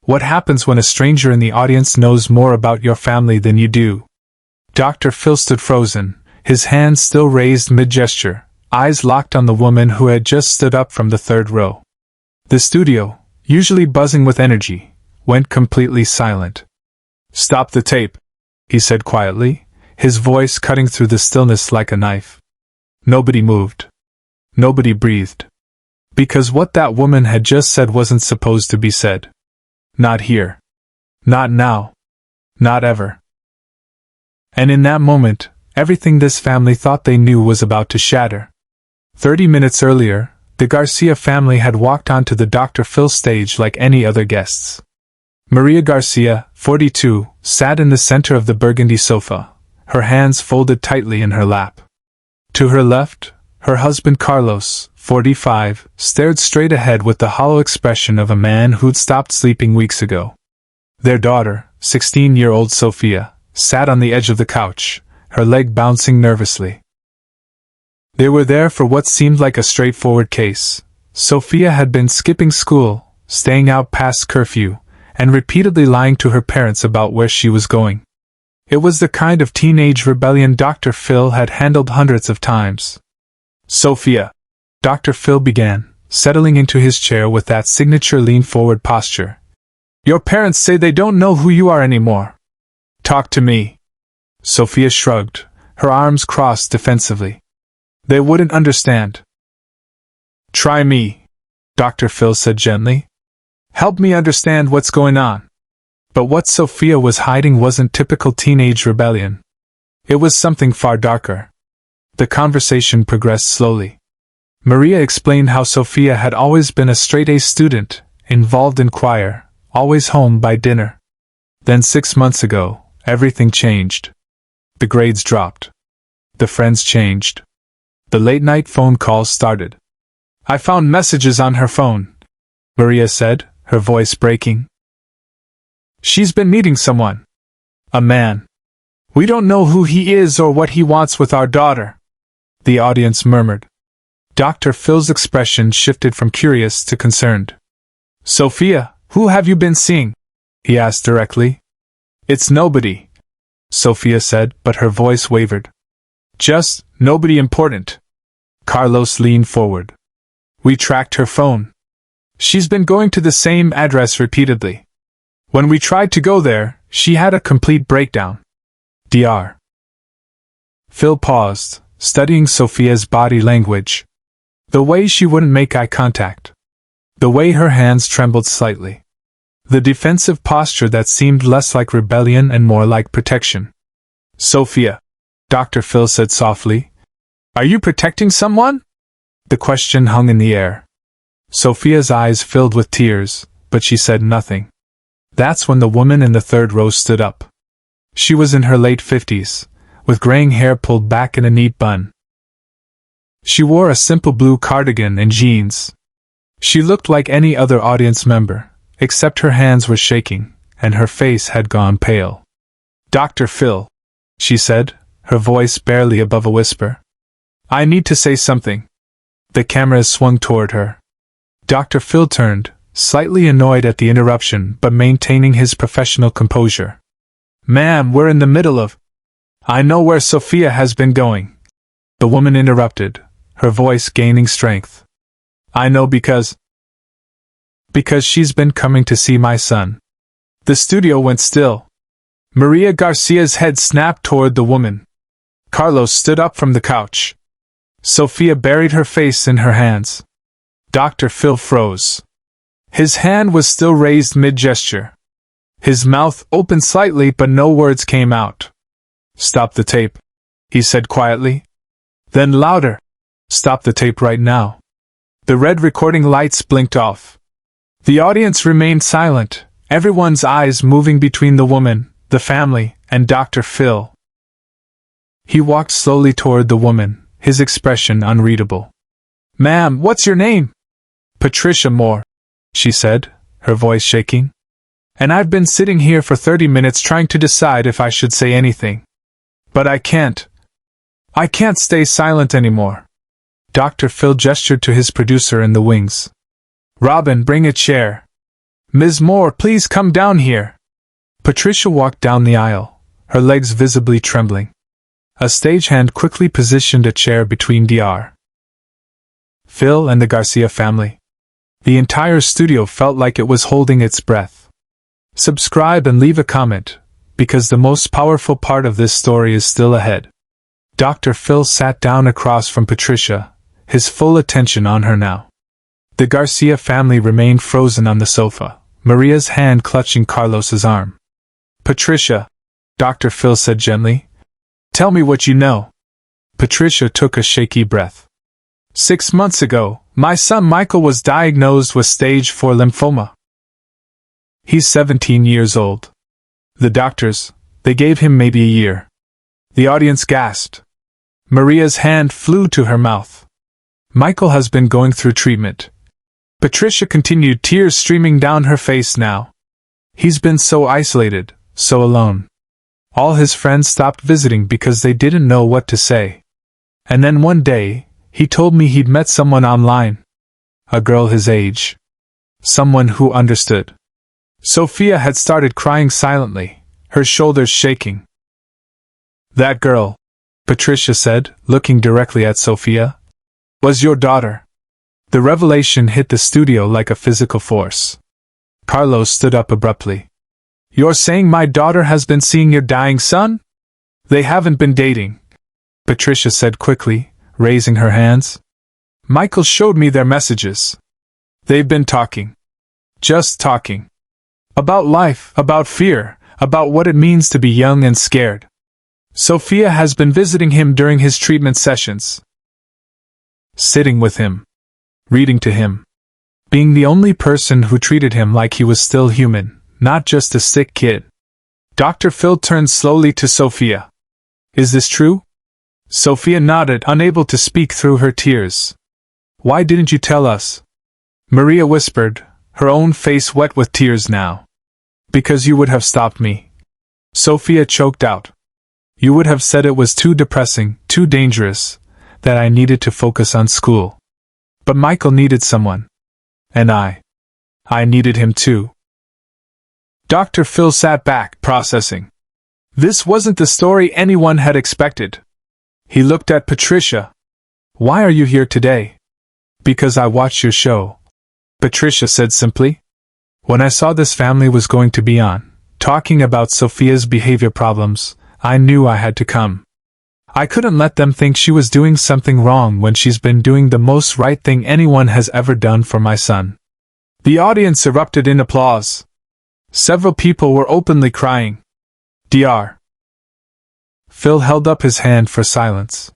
What happens when a stranger in the audience knows more about your family than you do? Dr. Phil stood frozen, his hands still raised mid-gesture, eyes locked on the woman who had just stood up from the third row. The studio, usually buzzing with energy, went completely silent. "Stop the tape," he said quietly, his voice cutting through the stillness like a knife. Nobody moved. Nobody breathed. Because what that woman had just said wasn't supposed to be said. Not here. Not now. Not ever. And in that moment, everything this family thought they knew was about to shatter. 30 minutes earlier, the Garcia family had walked onto the Dr. Phil stage like any other guests. Maria Garcia, 42, sat in the center of the burgundy sofa, her hands folded tightly in her lap. To her left, her husband Carlos, 45, stared straight ahead with the hollow expression of a man who'd stopped sleeping weeks ago. Their daughter, 16-year-old Sofia, sat on the edge of the couch, her leg bouncing nervously. They were there for what seemed like a straightforward case. Sofia had been skipping school, staying out past curfew, and repeatedly lying to her parents about where she was going. It was the kind of teenage rebellion Dr. Phil had handled hundreds of times. "Sofia," Dr. Phil began, settling into his chair with that signature lean-forward posture. "Your parents say they don't know who you are anymore. Talk to me." Sofia shrugged, her arms crossed defensively. "They wouldn't understand." "Try me," Dr. Phil said gently. "Help me understand what's going on." But what Sofia was hiding wasn't typical teenage rebellion. It was something far darker. The conversation progressed slowly. Maria explained how Sofia had always been a straight-A student, involved in choir, always home by dinner. Then 6 months ago, everything changed. The grades dropped. The friends changed. The late-night phone calls started. "I found messages on her phone," Maria said, her voice breaking. "She's been meeting someone. A man. We don't know who he is or what he wants with our daughter." The audience murmured. Dr. Phil's expression shifted from curious to concerned. "Sofia, who have you been seeing?" he asked directly. "It's nobody," Sofia said, but her voice wavered. "Just nobody important." Carlos leaned forward. "We tracked her phone. She's been going to the same address repeatedly. When we tried to go there, she had a complete breakdown. Dr. Phil paused, studying Sofia's body language. The way she wouldn't make eye contact. The way her hands trembled slightly. The defensive posture that seemed less like rebellion and more like protection. "Sofia," Dr. Phil said softly, "are you protecting someone?" The question hung in the air. Sofia's eyes filled with tears, but she said nothing. That's when the woman in the third row stood up. She was in her late 50s, with graying hair pulled back in a neat bun. She wore a simple blue cardigan and jeans. She looked like any other audience member, except her hands were shaking, and her face had gone pale. "Dr. Phil," she said, her voice barely above a whisper. "I need to say something." The cameras swung toward her. Dr. Phil turned, slightly annoyed at the interruption but maintaining his professional composure. "Ma'am, we're in the middle of—" "I know where Sofia has been going," the woman interrupted, her voice gaining strength. "I know because she's been coming to see my son." The studio went still. Maria Garcia's head snapped toward the woman. Carlos stood up from the couch. Sofia buried her face in her hands. Dr. Phil froze. His hand was still raised mid-gesture. His mouth opened slightly but no words came out. "Stop the tape," he said quietly. Then louder, "Stop the tape right now." The red recording lights blinked off. The audience remained silent, everyone's eyes moving between the woman, the family, and Dr. Phil. He walked slowly toward the woman, his expression unreadable. "Ma'am, what's your name?" "Patricia Moore," she said, her voice shaking. "And I've been sitting here for 30 minutes trying to decide if I should say anything. But I can't. I can't stay silent anymore." Dr. Phil gestured to his producer in the wings. "Robin, bring a chair." Ms. Moore, please come down here. Patricia walked down the aisle, her legs visibly trembling. A stagehand quickly positioned a chair between Dr. Phil and the Garcia family. The entire studio felt like it was holding its breath. Subscribe and leave a comment, because the most powerful part of this story is still ahead. Dr. Phil sat down across from Patricia, his full attention on her now. The Garcia family remained frozen on the sofa, Maria's hand clutching Carlos's arm. Patricia, Dr. Phil said gently, tell me what you know. Patricia took a shaky breath. 6 months ago, my son Michael was diagnosed with stage 4 lymphoma. He's 17 years old. The doctors, they gave him maybe a year. The audience gasped. Maria's hand flew to her mouth. Michael has been going through treatment. Patricia continued, tears streaming down her face now. He's been so isolated, so alone. All his friends stopped visiting because they didn't know what to say. And then one day, he told me he'd met someone online. A girl his age. Someone who understood. Sofia had started crying silently, her shoulders shaking. That girl, Patricia said, looking directly at Sofia, was your daughter. The revelation hit the studio like a physical force. Carlos stood up abruptly. You're saying my daughter has been seeing your dying son? They haven't been dating, Patricia said quickly, raising her hands. Michael showed me their messages. They've been talking. Just talking. About life, about fear, about what it means to be young and scared. Sofia has been visiting him during his treatment sessions. Sitting with him. Reading to him. Being the only person who treated him like he was still human, not just a sick kid. Dr. Phil turned slowly to Sofia. Is this true? Sofia nodded, unable to speak through her tears. Why didn't you tell us? Maria whispered, her own face wet with tears now. Because you would have stopped me. Sofia choked out. You would have said it was too depressing, too dangerous, that I needed to focus on school. But Michael needed someone. And I needed him too. Dr. Phil sat back, processing. This wasn't the story anyone had expected. He looked at Patricia. Why are you here today? Because I watched your show, Patricia said simply. When I saw this family was going to be on, talking about Sofia's behavior problems, I knew I had to come. I couldn't let them think she was doing something wrong when she's been doing the most right thing anyone has ever done for my son. The audience erupted in applause. Several people were openly crying. Dr. Phil held up his hand for silence.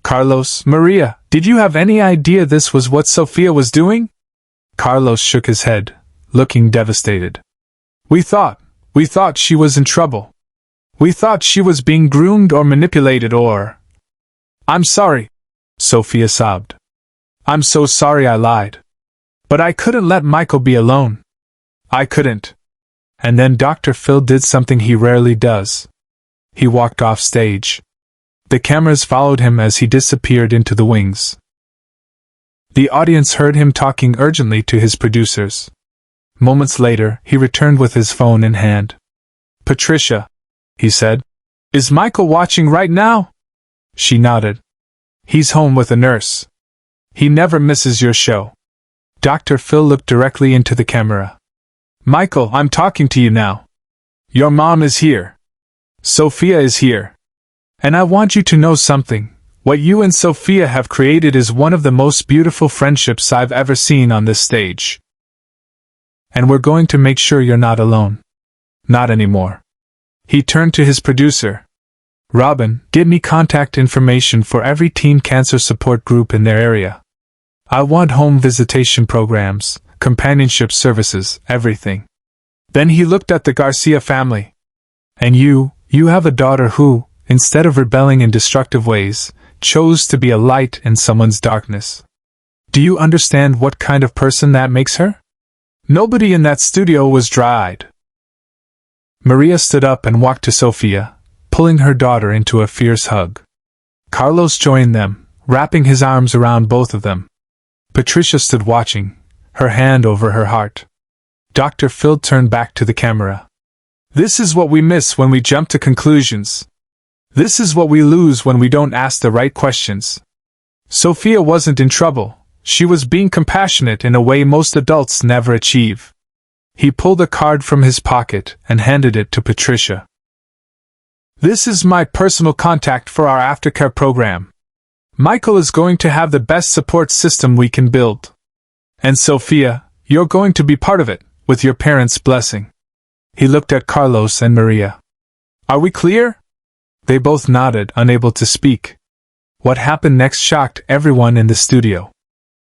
Carlos, Maria, did you have any idea this was what Sofia was doing? Carlos shook his head, looking devastated. We thought she was in trouble. We thought she was being groomed or manipulated or... I'm sorry, Sofia sobbed. I'm so sorry I lied. But I couldn't let Michael be alone. I couldn't. And then Dr. Phil did something he rarely does. He walked off stage. The cameras followed him as he disappeared into the wings. The audience heard him talking urgently to his producers. Moments later, he returned with his phone in hand. Patricia, he said, is Michael watching right now? She nodded. He's home with a nurse. He never misses your show. Dr. Phil looked directly into the camera. Michael, I'm talking to you now. Your mom is here. Sofia is here. And I want you to know something. What you and Sofia have created is one of the most beautiful friendships I've ever seen on this stage. And we're going to make sure you're not alone. Not anymore. He turned to his producer. Robin, get me contact information for every teen cancer support group in their area. I want home visitation programs, companionship services, everything. Then he looked at the Garcia family. And you have a daughter who, instead of rebelling in destructive ways, chose to be a light in someone's darkness. Do you understand what kind of person that makes her? Nobody in that studio was dry-eyed. Maria stood up and walked to Sofia, pulling her daughter into a fierce hug. Carlos joined them, wrapping his arms around both of them. Patricia stood watching, her hand over her heart. Dr. Phil turned back to the camera. This is what we miss when we jump to conclusions. This is what we lose when we don't ask the right questions. Sofia wasn't in trouble. She was being compassionate in a way most adults never achieve. He pulled a card from his pocket and handed it to Patricia. This is my personal contact for our aftercare program. Michael is going to have the best support system we can build. And Sofia, you're going to be part of it, with your parents' blessing. He looked at Carlos and Maria. Are we clear? They both nodded, unable to speak. What happened next shocked everyone in the studio.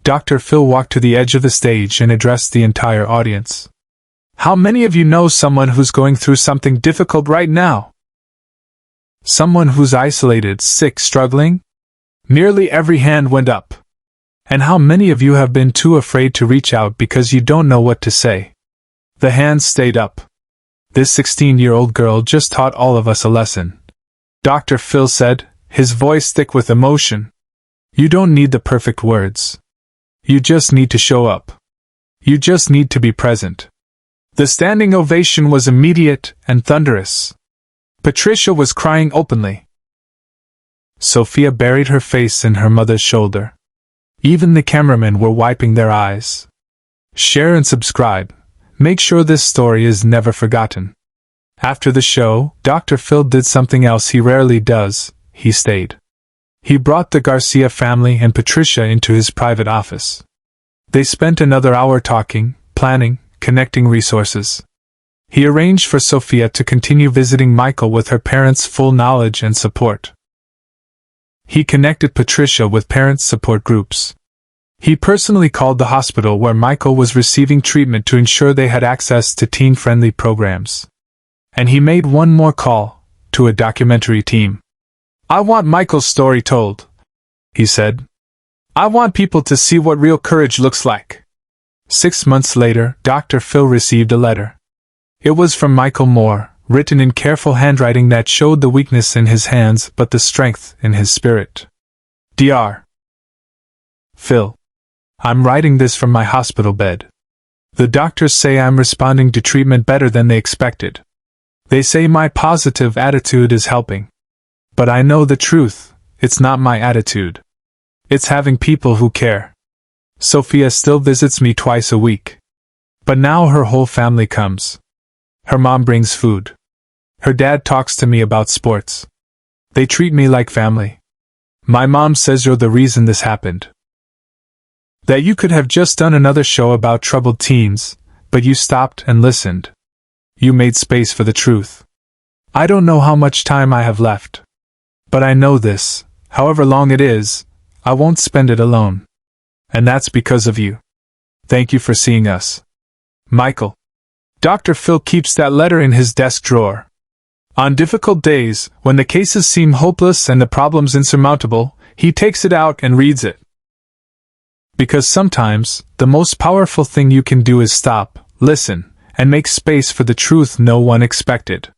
Dr. Phil walked to the edge of the stage and addressed the entire audience. How many of you know someone who's going through something difficult right now? Someone who's isolated, sick, struggling? Nearly every hand went up. And how many of you have been too afraid to reach out because you don't know what to say? The hands stayed up. This 16-year-old girl just taught all of us a lesson. Dr. Phil said, his voice thick with emotion. You don't need the perfect words. You just need to show up. You just need to be present. The standing ovation was immediate and thunderous. Patricia was crying openly. Sofia buried her face in her mother's shoulder. Even the cameramen were wiping their eyes. Share and subscribe. Make sure this story is never forgotten. After the show, Dr. Phil did something else he rarely does. He stayed. He brought the Garcia family and Patricia into his private office. They spent another hour talking, planning, connecting resources. He arranged for Sofia to continue visiting Michael with her parents' full knowledge and support. He connected Patricia with parents' support groups. He personally called the hospital where Michael was receiving treatment to ensure they had access to teen-friendly programs. And he made one more call, to a documentary team. I want Michael's story told, he said. I want people to see what real courage looks like. 6 months later, Dr. Phil received a letter. It was from Michael Moore, written in careful handwriting that showed the weakness in his hands but the strength in his spirit. Dr. Phil. I'm writing this from my hospital bed. The doctors say I'm responding to treatment better than they expected. They say my positive attitude is helping. But I know the truth, it's not my attitude. It's having people who care. Sofia still visits me twice a week. But now her whole family comes. Her mom brings food. Her dad talks to me about sports. They treat me like family. My mom says you're the reason this happened. That you could have just done another show about troubled teens, but you stopped and listened. You made space for the truth. I don't know how much time I have left. But I know this, however long it is, I won't spend it alone. And that's because of you. Thank you for seeing us. Michael. Dr. Phil keeps that letter in his desk drawer. On difficult days, when the cases seem hopeless and the problems insurmountable, he takes it out and reads it. Because sometimes, the most powerful thing you can do is stop, listen, and make space for the truth no one expected.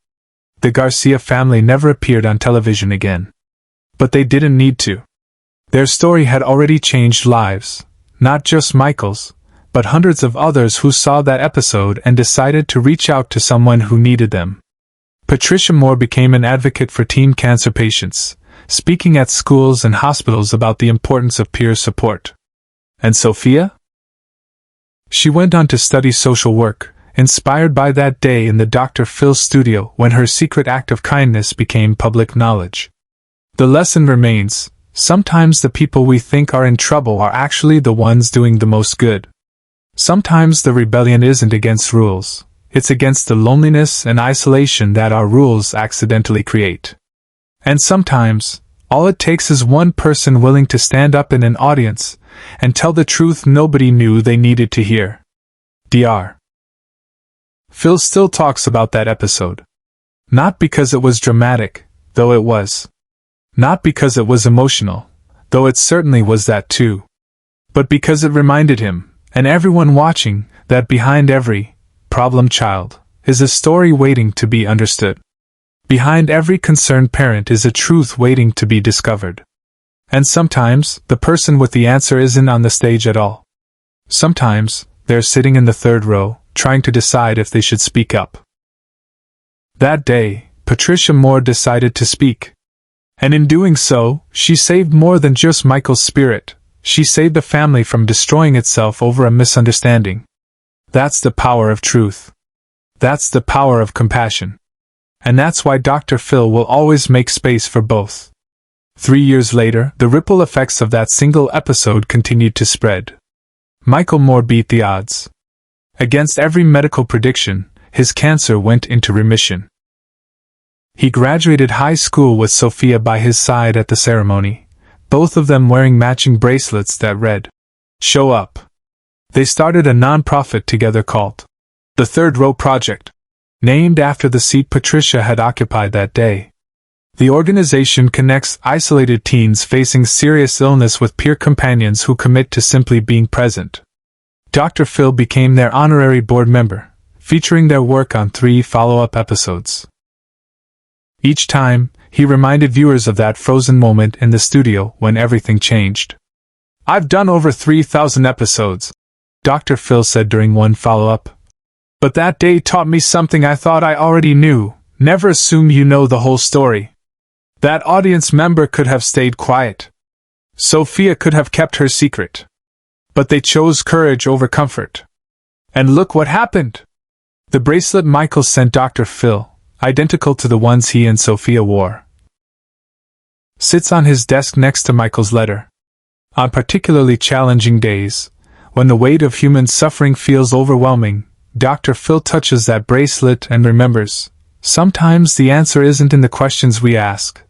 The Garcia family never appeared on television again. But they didn't need to. Their story had already changed lives, not just Michael's, but hundreds of others who saw that episode and decided to reach out to someone who needed them. Patricia Moore became an advocate for teen cancer patients, speaking at schools and hospitals about the importance of peer support. And Sofia? She went on to study social work, inspired by that day in the Dr. Phil studio when her secret act of kindness became public knowledge. The lesson remains, sometimes the people we think are in trouble are actually the ones doing the most good. Sometimes the rebellion isn't against rules, it's against the loneliness and isolation that our rules accidentally create. And sometimes, all it takes is one person willing to stand up in an audience and tell the truth nobody knew they needed to hear. Dr. Phil still talks about that episode. Not because it was dramatic, though it was. Not because it was emotional, though it certainly was that too. But because it reminded him, and everyone watching, that behind every problem child is a story waiting to be understood. Behind every concerned parent is a truth waiting to be discovered. And sometimes, the person with the answer isn't on the stage at all. Sometimes, they're sitting in the third row, trying to decide if they should speak up. That day, Patricia Moore decided to speak. And in doing so, she saved more than just Michael's spirit. She saved the family from destroying itself over a misunderstanding. That's the power of truth. That's the power of compassion. And that's why Dr. Phil will always make space for both. 3 years later, the ripple effects of that single episode continued to spread. Michael Moore beat the odds. Against every medical prediction, his cancer went into remission. He graduated high school with Sofia by his side at the ceremony, both of them wearing matching bracelets that read, "Show Up." They started a non-profit together called the Third Row Project, named after the seat Patricia had occupied that day. The organization connects isolated teens facing serious illness with peer companions who commit to simply being present. Dr. Phil became their honorary board member, featuring their work on 3 follow-up episodes. Each time, he reminded viewers of that frozen moment in the studio when everything changed. "I've done over 3,000 episodes," Dr. Phil said during one follow-up. "But that day taught me something I thought I already knew: never assume you know the whole story." That audience member could have stayed quiet. Sofia could have kept her secret. But they chose courage over comfort. And look what happened! The bracelet Michael sent Dr. Phil, identical to the ones he and Sofia wore, sits on his desk next to Michael's letter. On particularly challenging days, when the weight of human suffering feels overwhelming, Dr. Phil touches that bracelet and remembers, sometimes the answer isn't in the questions we ask,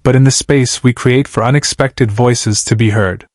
but in the space we create for unexpected voices to be heard.